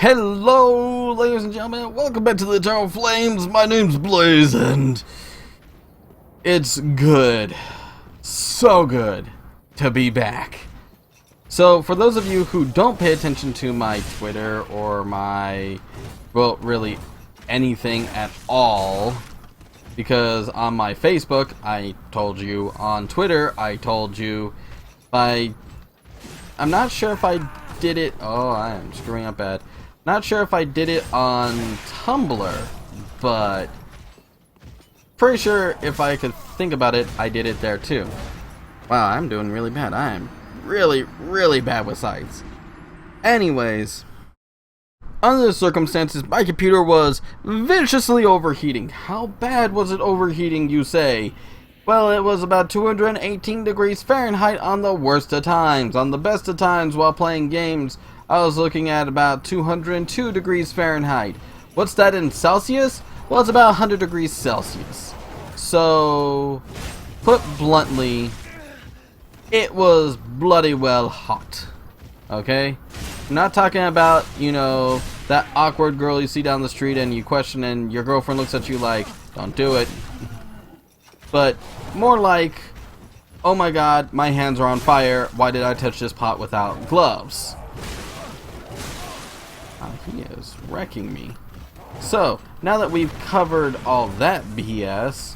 Hello, ladies and gentlemen. Welcome back to the Eternal Flames. My name's Blaze, and it's good, so good to be back. So, for those of you who don't pay attention to my Twitter or my, well, really anything at all, because on my Facebook, I told you, on Twitter, I told you, I'm not sure if I did it, oh, I am screwing up bad. Not sure if I did it on Tumblr, but pretty sure if I could think about it, I did it there too. Wow, I'm doing really bad. I am really bad with sites. Anyways, under the circumstances, my computer was viciously overheating. How bad was it overheating, you say? Well, it was about 218 degrees Fahrenheit on the worst of times. On the best of times while playing games, I was looking at about 202 degrees Fahrenheit. What's that in Celsius? Well, it's about 100 degrees Celsius. So, put bluntly, it was bloody well hot. Okay? I'm not talking about, you know, that awkward girl you see down the street and you question and your girlfriend looks at you like, don't do it. But more like, oh my god, my hands are on fire. Why did I touch this pot without gloves? He is wrecking me. So, now that we've covered all that BS,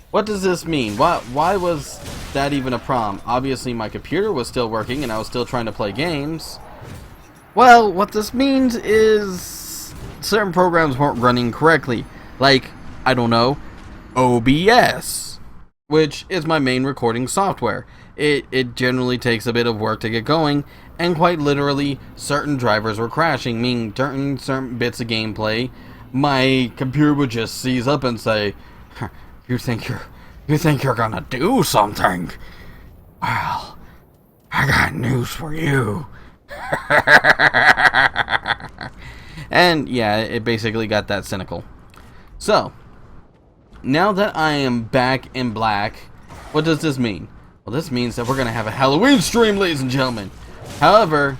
what does this mean? Why was that even a problem? Obviously, my computer was still working and I was still trying to play games. Well, what this means is certain programs weren't running correctly. Like, I don't know, OBS, which is my main recording software. It generally takes a bit of work to get going, and quite literally, certain drivers were crashing, meaning during certain bits of gameplay, my computer would just seize up and say, you think you're gonna do something? Well, I got news for you. And yeah, it basically got that cynical. So, now that I am back in black, what does this mean? Well, this means that we're gonna have a Halloween stream, ladies and gentlemen. However,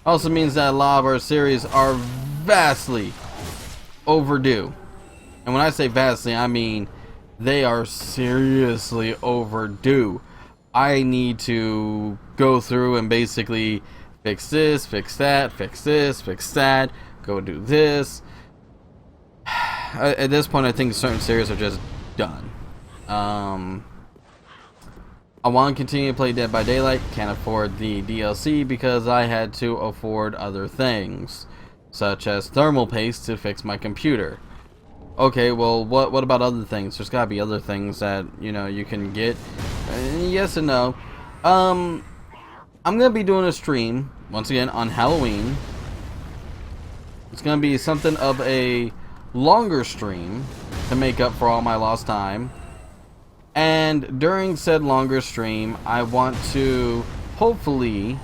also means that a lot of our series are vastly overdue. And when I say vastly, I mean they are seriously overdue. I need to go through and basically fix this, fix that, fix this, fix that, go do this. At this point, I think certain series are just done. I want to continue to play Dead by Daylight, can't afford the DLC because I had to afford other things, such as thermal paste to fix my computer. Okay, well, what about other things? There's gotta be other things that, you know, you can get. Yes and no. I'm gonna be doing a stream, once again, on Halloween. It's gonna be something of a longer stream to make up for all my lost time. And during said longer stream, I want to hopefully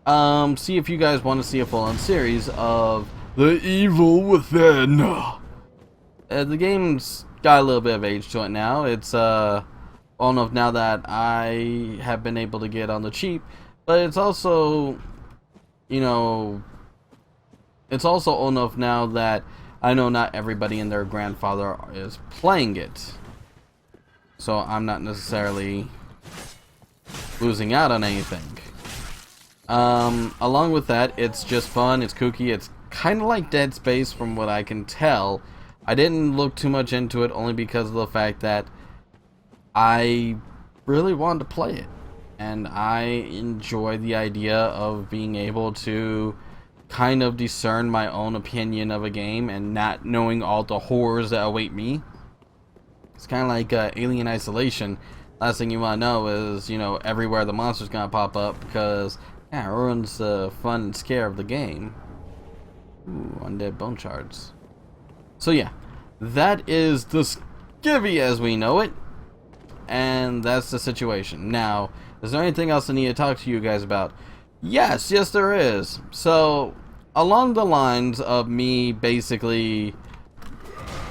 see if you guys want to see a full-on series of The Evil Within. The game's got a little bit of age to it now. It's old enough now that I have been able to get on the cheap, but it's also, you know, it's also old enough now that I know not everybody and their grandfather is playing it. So I'm not necessarily losing out on anything. Along with that, it's just fun, it's kooky, it's kind of like Dead Space from what I can tell. I didn't look too much into it only because of the fact that I really wanted to play it. And I enjoy the idea of being able to kind of discern my own opinion of a game and not knowing all the horrors that await me. It's kind of like Alien Isolation. Last thing you want to know is, you know, everywhere the monster's going to pop up because, yeah, it ruins the fun and scare of the game. Ooh, undead bone shards. So yeah, that is the skivvy as we know it. And that's the situation. Now, is there anything else I need to talk to you guys about? Yes, there is. So, along the lines of me basically,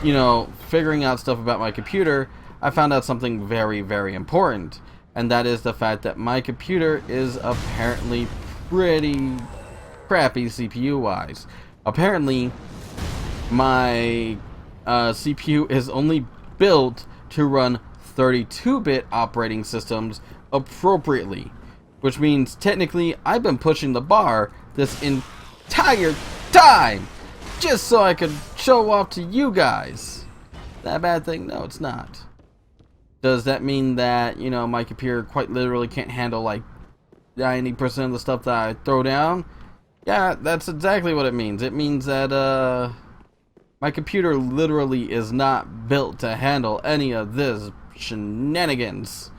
you know, figuring out stuff about my computer, I found out something very important. And that is the fact that my computer is apparently pretty crappy CPU wise. Apparently, my CPU is only built to run 32-bit operating systems appropriately, which means technically I've been pushing the bar this entire time just so I could show off to you guys. That a bad thing? No, it's not. Does that mean that, you know, my computer quite literally can't handle like 90% of the stuff that I throw down? Yeah, that's exactly what it means. It means that my computer literally is not built to handle any of this shenanigans.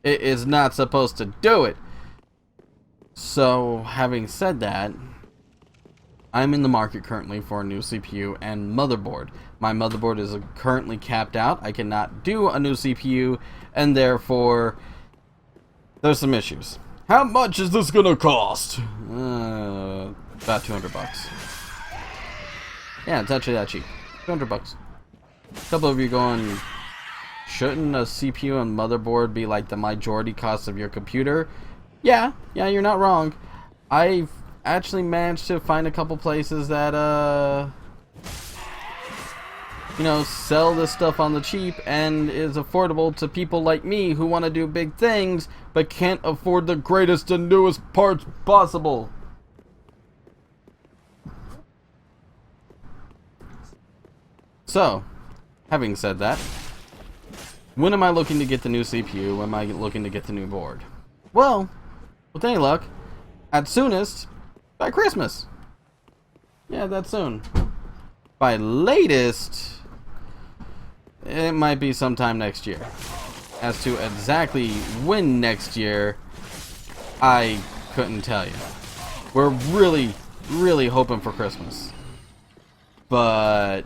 It is not supposed to do it. So, having said that, I'm in the market currently for a new CPU and motherboard. My motherboard is currently capped out. I cannot do a new CPU, and therefore, there's some issues. How much is this gonna cost? About 200 bucks. Yeah, it's actually that cheap. 200 bucks. A couple of you going, shouldn't a CPU and motherboard be like the majority cost of your computer? Yeah, you're not wrong. I've actually managed to find a couple places that, you know, sell this stuff on the cheap and is affordable to people like me who want to do big things but can't afford the greatest and newest parts possible. So, having said that, when am I looking to get the new CPU? When am I looking to get the new board? Well, with any luck, at soonest, by Christmas. Yeah, that's soon. By latest, it might be sometime next year. As to exactly when next year, I couldn't tell you. We're really, really hoping for Christmas. But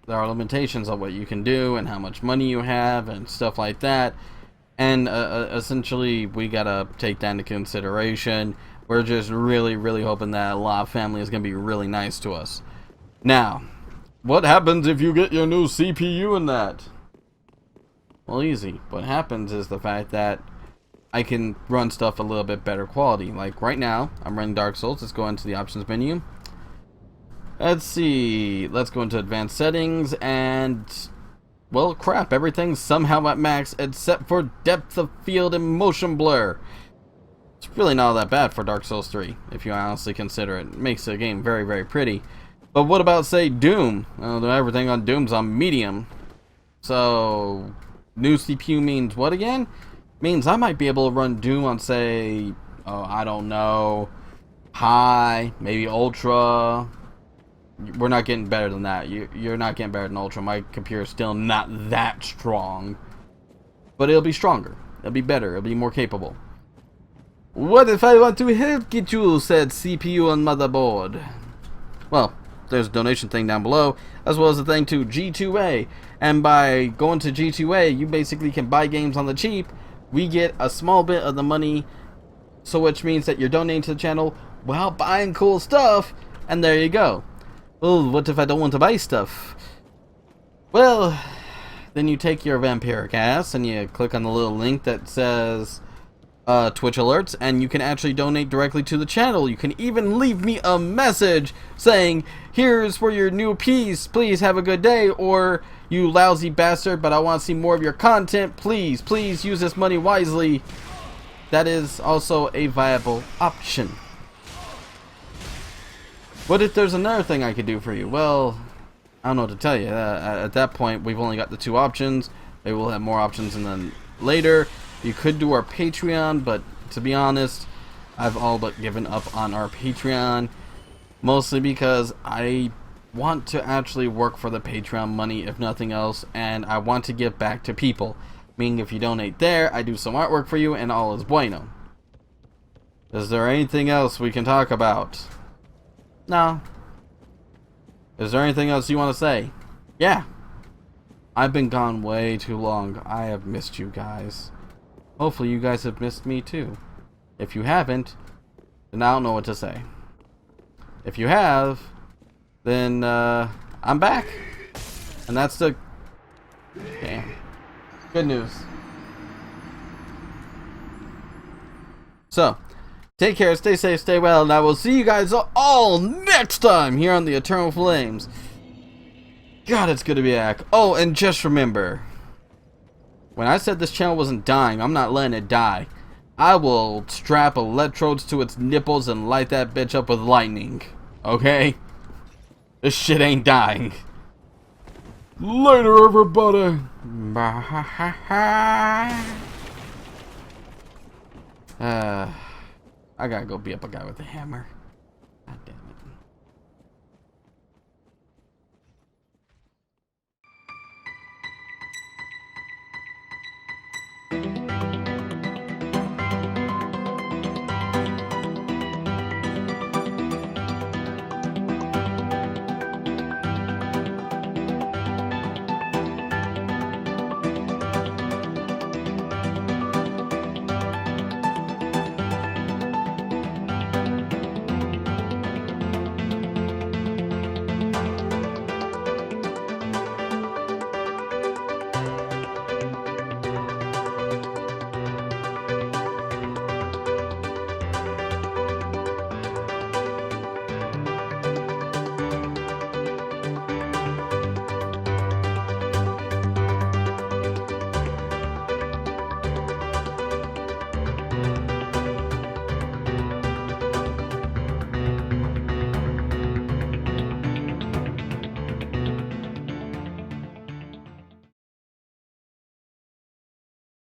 there are limitations on what you can do and how much money you have and stuff like that. And essentially, we gotta take that into consideration. We're just really, really hoping that a lot of family is gonna be really nice to us. Now, what happens if you get your new CPU and that? Well, easy. What happens is the fact that I can run stuff a little bit better quality. Like right now, I'm running Dark Souls. Let's go into the options menu. Let's see. Let's go into advanced settings and, well, crap. Everything's somehow at max except for depth of field and motion blur. It's really not all that bad for Dark Souls 3, if you honestly consider it. It makes the game very, very pretty. But what about, say, Doom? Well, everything on Doom's on medium. So, new CPU means what again? Means I might be able to run Doom on, say, oh, I don't know, high, maybe ultra. We're not getting better than that. You're not getting better than ultra. My computer's still not that strong. But it'll be stronger. It'll be better. It'll be more capable. What if I want to help get you, said CPU and motherboard? Well, there's a donation thing down below, as well as a thing to G2A. And by going to G2A, you basically can buy games on the cheap. We get a small bit of the money, so which means that you're donating to the channel while buying cool stuff. And there you go. Oh, what if I don't want to buy stuff? Well, then you take your vampiric ass and you click on the little link that says Twitch alerts, and you can actually donate directly to the channel. You can even leave me a message saying, here's for your new piece, please have a good day, or you lousy bastard, but I want to see more of your content, please use this money wisely. That is also a viable option. What if there's another thing I could do for you? Well, I don't know what to tell you. At that point, we've only got the two options. Maybe we'll have more options and then later. You could do our Patreon, but to be honest, I've all but given up on our Patreon. Mostly because I want to actually work for the Patreon money, if nothing else, and I want to give back to people. Meaning if you donate there, I do some artwork for you, and all is bueno. Is there anything else we can talk about? No. Is there anything else you want to say? Yeah. I've been gone way too long. I have missed you guys. Hopefully you guys have missed me too. If you haven't, then I don't know what to say. If you have, then I'm back. And that's the damn good news. So, Take care, stay safe, stay well, and I will see you guys all next time here on the Eternal Flames. God, it's good to be back. Oh, and just remember, when I said this channel wasn't dying, I'm not letting it die. I will strap electrodes to its nipples and light that bitch up with lightning. Okay? This shit ain't dying. Later, everybody. I gotta go beat up a guy with a hammer.